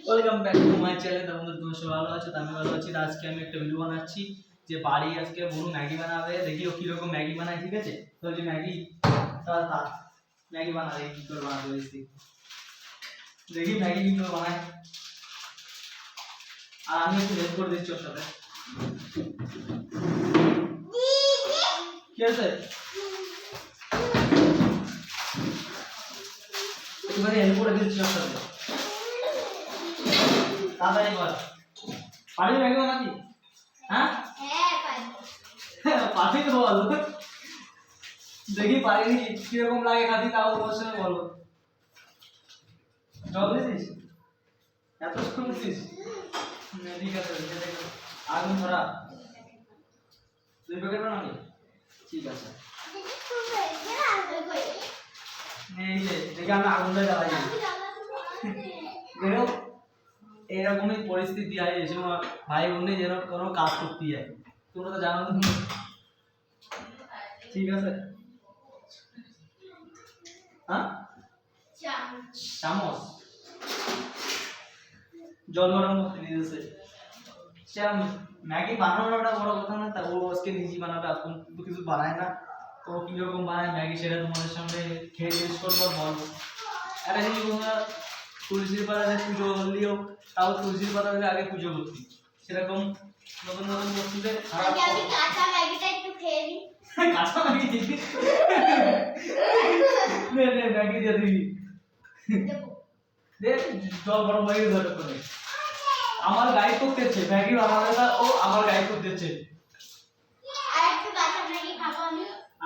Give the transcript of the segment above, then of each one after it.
Welcome back to my channel. তোমাদের তোমরা সবাই ভালো আছো, আমি ভালো আছি। আজকে আমি একটা ভিডিও বানাচ্ছি যে বাড়ি আজকে বনু ম্যাগি বানাবে। দেখি ও কিরকম ম্যাগি বানায়, ঠিক আছে? তো যে ম্যাগি ম্যাগি বানাবে কি করে বানাবে দেখি ম্যাগি কি করে বানায়, আর আমি একটু হেল্প করে দিচ্ছি ওর সাথে। কি আছে একটুখানি হেল্প করে দিচ্ছি ওর সাথে, তাড়াতাড়ি কর। পারবি ম্যাগি বানাবি? হ্যাঁ পারবি তো বল। দেখি পারি কিরকম লাগে খাতি, তাও অবশ্যই বলো। জল দিছিস? এত শুনছিস? ঠিক আছে, আগুন ধরা 2 প্যাকেট বানাবি? ঠিক আছে, এই যে দেখি আমি আগুনটা জ্বালাই। দেখো এরকমই পরিস্থিতি হয়, এই সময় ভাই বোনে যেন কোনো কাজ করতে যায়, তোমরা তো জানো। ঠিক আছে, হ্যাঁ চামচ জল গরম করতে দিয়েছে। সে ম্যাগি বানানোটা বড় কথা না, তা ও আজকে নিজে বানাবে, এখন তো কিছু বানায় না। তো কিরকম বানায় ম্যাগি সেটা তোমাদের সামনে খেয়ে টেস্ট করবো, বলবো। একটা জিনিস তোমরা তুলসীর পাতাতে পুজো করলেও, তাও তুলসীর পাতা দিলে আগে পুজো করতি, সেরকম নতুন নতুন বস্তুতে কাঁচা ম্যাগি দিয়ে দিবি। জল গরম হয়ে গেছে করে আমার গাইড করতেছে ম্যাগি বানাবে, ও আমার গাইড করতেছে।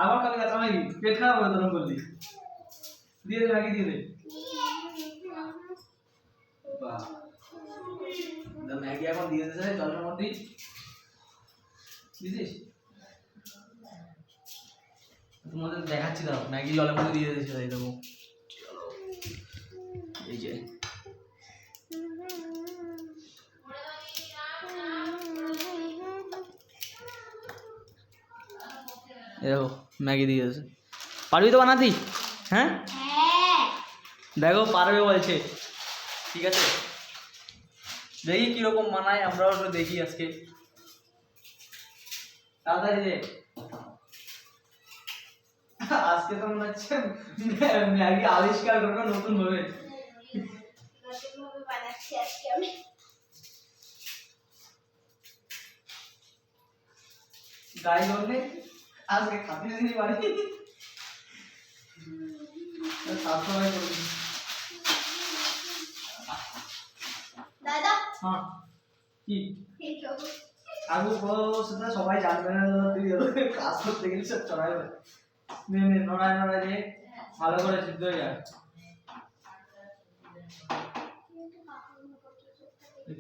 আবার কালকে কাঁচা ম্যাগি পেট খারাপ হবে তোরম বললি। দিয়ে দে ম্যাগি, দিয়ে দে। ম্যাগি এখন দিয়ে দিয়েছে জলের মধ্যে, বুঝছিস? তোমাদের দেখাচ্ছি, দাও ম্যাগি জলের মধ্যে দিয়ে দিয়েছে, তাই দেবো। এই যে দেখো ম্যাগি দিয়ে দিয়েছে। পারবি তো বানাতি? হ্যাঁ দেখো পারবে বলছে, ঠিক আছে। দেখি কিরকম বানায়, আমরাও একটু দেখি আজকে। তাড়াতাড়ি রে, আজকে তো মনে হচ্ছে ম্যাগি আবিষ্কার করবো নতুন ভাবে। গাই বললে আজকে খাতে দিনই বাড়ি সবসময় করবি। দাদা হ্যাঁ কি আগু সেটা সবাই জানবে না, তুই কাজ করতে গেলে সব চড়াই নে নে নড়ায় নড়ায় দিয়ে ভালো করে সিদ্ধ হয়ে যায়।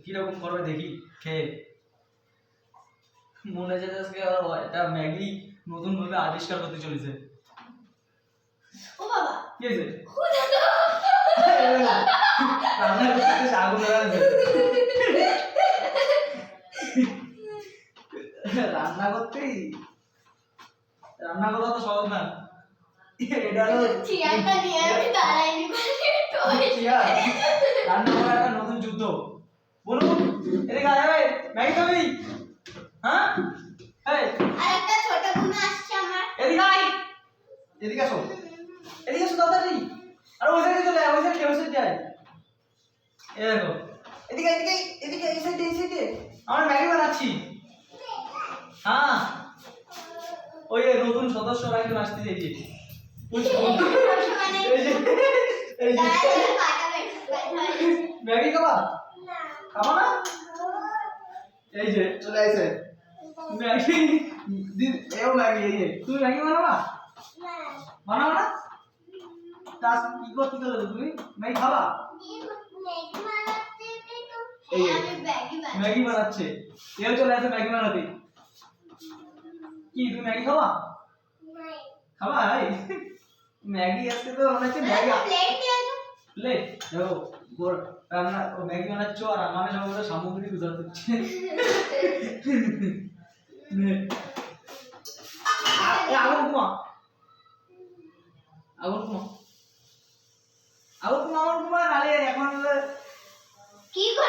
কিরকম করবে দেখি খেয়ে, মনে হচ্ছে আজকে এটা ম্যাগি নতুন ভাবে আবিষ্কার করতে চলেছে। ও বাবা কি হয়েছে? রান্না করতে আগুন লাগাচ্ছে। রান্না করতেই রান্না করা তো সহজ না, এটা হলো চেয়ারটা নিয়ে আমি দাঁড়াইনি চেয়ার। রান্না করা একটা নতুন যুদ্ধ। বলুন এদিকে আয়, ম্যাগি খাবি? হ্যাঁ এই আরেকটা ছোট বোন আসছে আমার। এদিকে আয়, এদিকে আসো, এদিকে আসো তাড়াতাড়ি। আর ওই সাইডে চলে আয়, ওই সাইডে আয়। এই দেখো এদিকে এদিকে এদিকে, এই সাইডে আমরা ম্যাগি বানাচ্ছি। হ্যাঁ ওই নতুন সদস্যরা একটু আসতে চাইছে। ম্যাগি খাবা? খাবা না? এই যে চলে আসে ম্যাগি, এও ম্যাগি। এই যে তুমি ম্যাগি বানাবা? বানাও না? তা কি করতে চলে তুমি? ম্যাগি খাবা? এই ম্যাগি বানাচ্ছে, এও চলে আসে ম্যাগি বানাতে। কি তুমি ম্যাগি খাবা? খাবা? ম্যাগি আজকে তো মনে হচ্ছে ম্যাগি প্লেট দেখো রান্না ম্যাগি বানাচ্ছ, আর আমার সঙ্গে সামগ্রী গুজরাট হচ্ছে। আগুন কুমা নালে এখন কি গো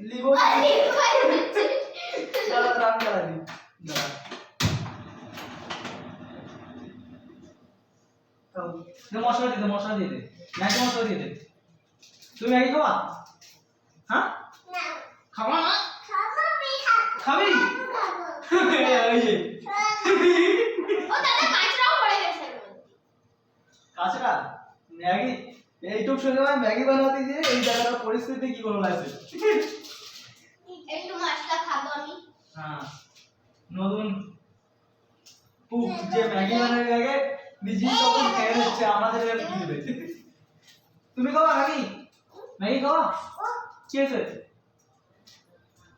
লিবো দাঁড়া রান করাবি দাঁড়া তো মশলা দিয়ে দে ম্যাগি মশলা দিয়ে দে তুমি ম্যাগি খাবা হ্যাঁ খাবা না খাবি এই যে কাঁচরা ম্যাগি এইটুক সময় ম্যাগি বানাতে গিয়ে এই জায়গার পরিস্থিতি কি করলো লাগছে একটু মশলা খাবো আমি হ্যাঁ নতুন কুক যে ম্যাগি বানানোর আগে নিজেই সব খেয়ে নিচ্ছে আমাদের আর কি দেবে তুমি খাওয়া ম্যাগি খাওয়া কি হয়েছে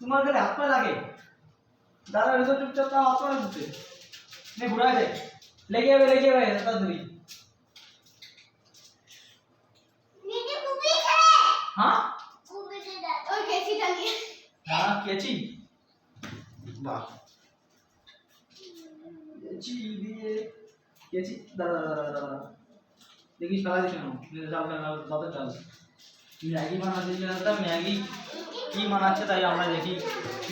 তোমার কাছে হাত পা লাগে দাদা এসে চুপচাপ না হাত পা দিতে নে ঘুরাই দে লেগে যাবে তাড়াতাড়ি হ্যাঁ ওই কেচিটা নিয়ে হ্যাঁ কেচি বাহ কেচি দিয়ে কেচি দাদা দেখিস ফেলা দিস কেন চাল চাল ম্যাগি বানাতে দাদা ম্যাগি কি বানাচ্ছে তাই আমরা দেখি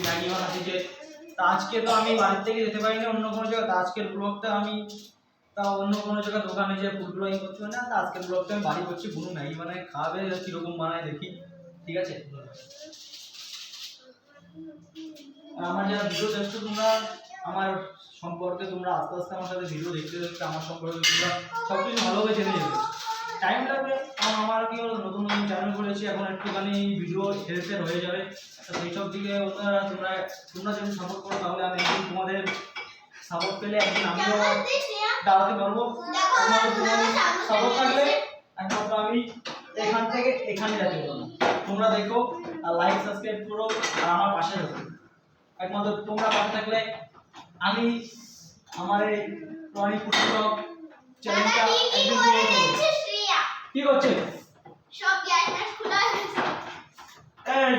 ম্যাগি বানাতে যে তা আজকে তো আমি বাড়ির থেকে যেতে পারিনি অন্য কোনো জায়গায় তা আজকের ব্লগটা আমি তাও অন্য কোনো জায়গায় দোকানে যে ফুড ব্লগিং করতে হয় না তা আজকের ব্লগটা আমি বাড়ি করছি বুনু ম্যাগি বানায় খাবে কীরকম বানায় দেখি ঠিক আছে আর আমার যারা ভিডিও দেখছো তোমরা আমার সম্পর্কে তোমরা আস্তে আস্তে আমার সাথে ভিডিও দেখতে দেখতে আমার সম্পর্কে তোমরা সব কিছু ভালোভাবে জেনে যাবে টাইম লাগবে কারণ আমার কি হলো নতুন চ্যানেল করেছি এখন একটুখানি ভিডিও হেলথের হয়ে যাবে তো সেই সব দিকে তোমরা যদি সাপোর্ট করো তাহলে আমি একদিন তোমাদের সাপোর্ট পেলে একদিন আমিও দাঁড়াতে পারবো তোমাদের সাপোর্ট থাকলে একমাত্র আমি এখান থেকে এখানে যেতে পারবো তোমরা দেখো আর লাইক সাবস্ক্রাইব করো আর আমার পাশে থাকো একমাত্র তোমরা পাশে থাকলে আমি আমার এই টনি ফুড ব্লগ চ্যানেলটা একদিন গ্রো করব কি করছে সব গ্যাস ম্যাস খোলা হয়েছে এই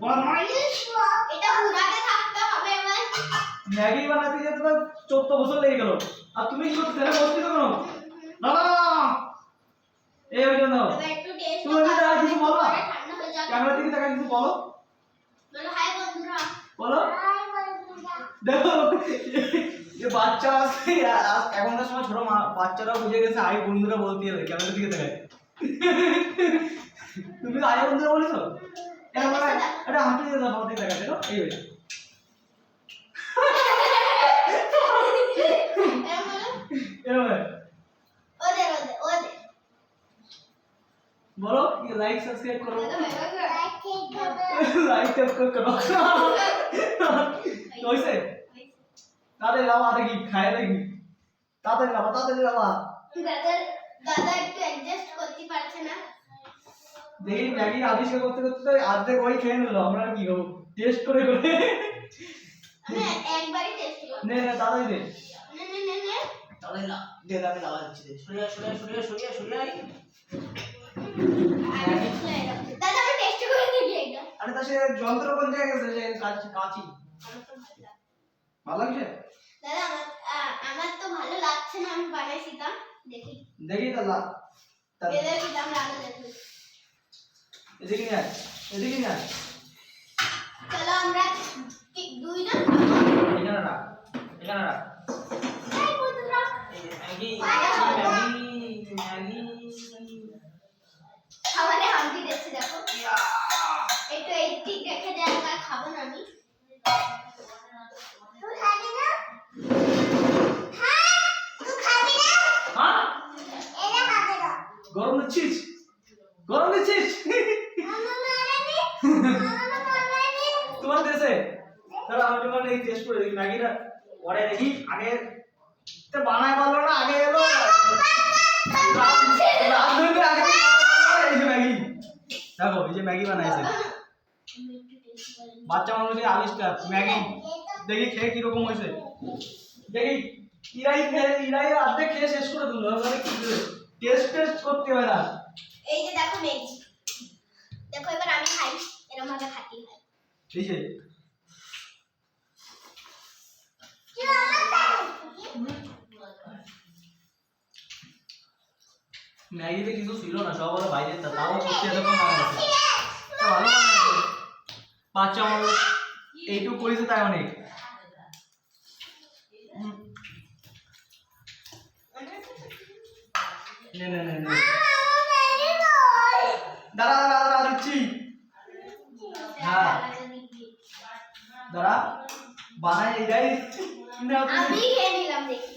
বদমাইশ এটা ঘুরাতে থাকতে হবে এবার ম্যাগি বানাতে যেতে তো 14 বছর লেগে গেল আর তুমি কি করতে ছেলে বলছিস কেন না না এই ওই জন্য এবার একটু টেস্ট তুমি যদি আর কিছু বলো না ঠান্ডা হয়ে যাবে ক্যামেরা দিকে তাকাই কিছু বলো বলো হাই বন্ধুরা বলো দেখো ये বাচ্চা আছে এখনকার সময় ছোট বাচ্চারাও বুঝে গেছে আই বন্ধুরা বলতে হবে ক্যামেরা দিকে তাকাই তুমি আই বন্ধুরা বলেছো এটা হাঁটু দিয়ে দাও দিকে তাকাই দেখো এই হয়েছে এরকম বলো ये लाइक सब्सक्राइब करो लाइक सब्सक्राइब करो कैसे তাদের লাভা দেখি খায় দেখি তাদের লাভা দাদা একটু অ্যাডজাস্ট করতে পারছে না দেখি ম্যাগি আবিষ্কার করতে করতে অর্ধেক ওই খেয়ে নিল আমরা কি করবো টেস্ট করে আমি একবারই টেস্ট করব নে দাদাই দে নে দাদাই না দে দাদাই লাভা দিচ্ছি দে সরিয়া দাদা আমি টেস্ট করে দেখি একবার আরে তা সে যন্ত্র কোন জায়গায় গেছে যে কাঁচি ভালো লাগছে দাদা আমার তো ভালো লাগছে না আমি বানাইছিলাম দেখি দাদা এদের দাম লাগা দেখি এদিকে নিয়ে চলো আমরা দুইজন এখানে রাখ এই বন্ধুরা ম্যাগি খাবারে হামদি দিচ্ছে দেখো একটু এই দিক দেখে দেয় আর খাবো না আমি তুই খাবি না হ্যাঁ তুই খাবি না হ্যাঁ এরা খাবে না গরম দিচ্ছিস তোমার দেশে তাহলে আমি তোমার এই টেস্ট করে দেখি ম্যাগিটা পরে দেখি আগে তো বানায় পারলো না আগে এলো এই যে ম্যাগি দেখো এই যে ম্যাগি বানাইছে বাচ্চা মানুষের আবিষ্কার ম্যাগি দেখি খেয়ে কিরকম হয়েছে দেখি ইরাই অর্ধেক খেয়ে শেষ করে দিল কি টেস্ট করতে হবে না এই যে দেখো ম্যাগি দেখো এবার আমি খাই এরকম ভাবে খাতি হয় ঠিক আছে ম্যাগিতে কিছু ছিল না, সব হলো বাইরে, তাও করতে এরকম বানাইছে। তা ভালো বানাইছে বাচ্চা মানুষ, এইটুকু করেছে তাই অনেক। নে নে নে নে, দাঁড়া দাঁড়া দাঁড়া দিচ্ছি। হ্যাঁ দাঁড়া বানাই এটাই। আমি খেয়ে নিলাম, দেখি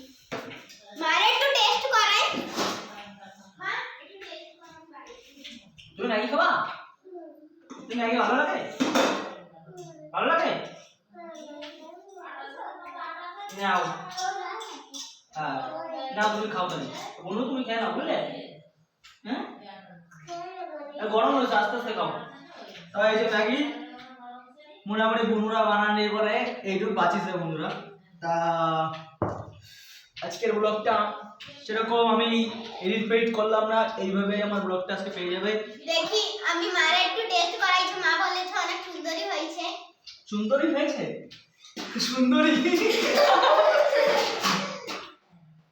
মারে একটু টেস্ট করাই। মা একটু টেস্ট করাই। তুমি ম্যাগি খাবা? তুমি ম্যাগি ভালো লাগে? ভালো লাগে? নাও হ্যাঁ নাও তুমি খাও তাহলে। বন্ধু তুমি খেয়ে নাও বুঝলে? হ্যাঁ গরম হয়েছে, আস্তে আস্তে খাও। তো এই যে ম্যাগি মোটামুটি বন্ধুরা বানানো বলে এইটুকু বাঁচিয়েছে বন্ধুরা। তা আজকের ব্লগটা সেরকম আমি এডিট ফেডিট করলাম না, এইভাবে আমার ব্লগটা আজকে পেয়ে যাবে। দেখি আমি মারে একটু টেস্ট করাইছি, মা বলেছে অনেক সুন্দরী হয়েছে। সুন্দরী হয়েছে? সুন্দরী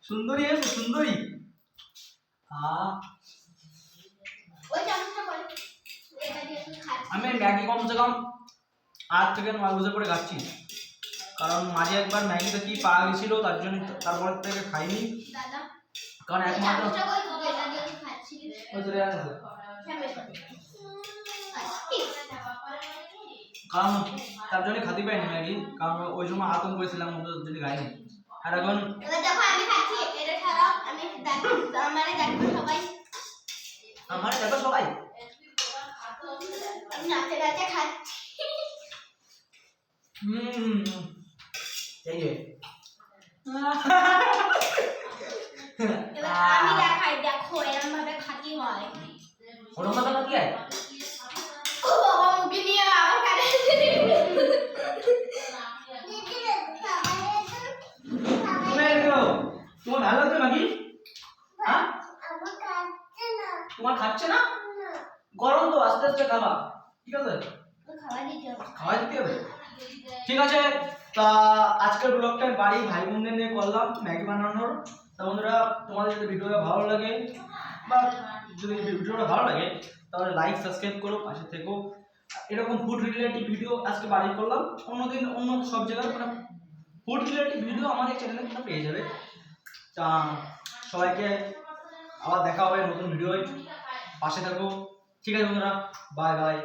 সুন্দরী হয়েছে? সুন্দরী ওই চামচটা বলে এটা দিয়ে তুই খাচ্ছিস। আমি ম্যাগি কমসে কম 8 থেকে 9 বছর পরে খাচ্ছি, কারণ মাঝে একবার ম্যাগিতে কি পাওয়া গেছিল তার জন্য তারপর থেকে খাইনি। দাদা কারণ একমাত্র চামচটা কই তুই এটা দিয়ে তুই খাচ্ছিস? ওই যে আছে, কারণ তার জন্য খাতে পাইনি ম্যাগি, কারণ ওই সময় আতঙ্ক হয়েছিলাম ওদের জন্য খাইনি। আর এখন এবার দেখো আমি খাচ্ছি, এটা ছাড়াও আমি দেখো আমারে দেখো সবাই, আমার দেখো সবাই আমি নাচে নাচে খাচ্ছি। এই যে এবার আমি দেখাই, দেখো এরকম ভাবে খাতি হয়। ওরম কথা কি হয়? ও বাবা মুখে নিয়ে আবার কাটে। তোমার ভালো লাগছে ম্যাগি? হ্যাঁ তোমার খাচ্ছে না? গরম তো, আস্তে আস্তে খাবা, ঠিক আছে? খাওয়া দিতে হবে, ঠিক আছে। তা আজকের ব্লগটা বাড়ি ভাই বোনদের নিয়ে করলাম ম্যাগি বানানোর। তা বন্ধুরা তোমাদের যদি ভিডিওটা ভালো লাগে বা যদি ভিডিওটা ভালো লাগে তাহলে লাইক সাবস্ক্রাইব করো, পাশে থেকো। এরকম ফুড রিলেটেড ভিডিও আজকে বাড়ি করলাম, অন্যদিন অন্য সব জায়গায় মানে ফুড রিলেটেড ভিডিও আমার এই চ্যানেলে তোমরা পেয়ে যাবে। তা সবাইকে আবার দেখা হবে নতুন ভিডিওয়, পাশে থাকো, ঠিক আছে বন্ধুরা, বাই বাই।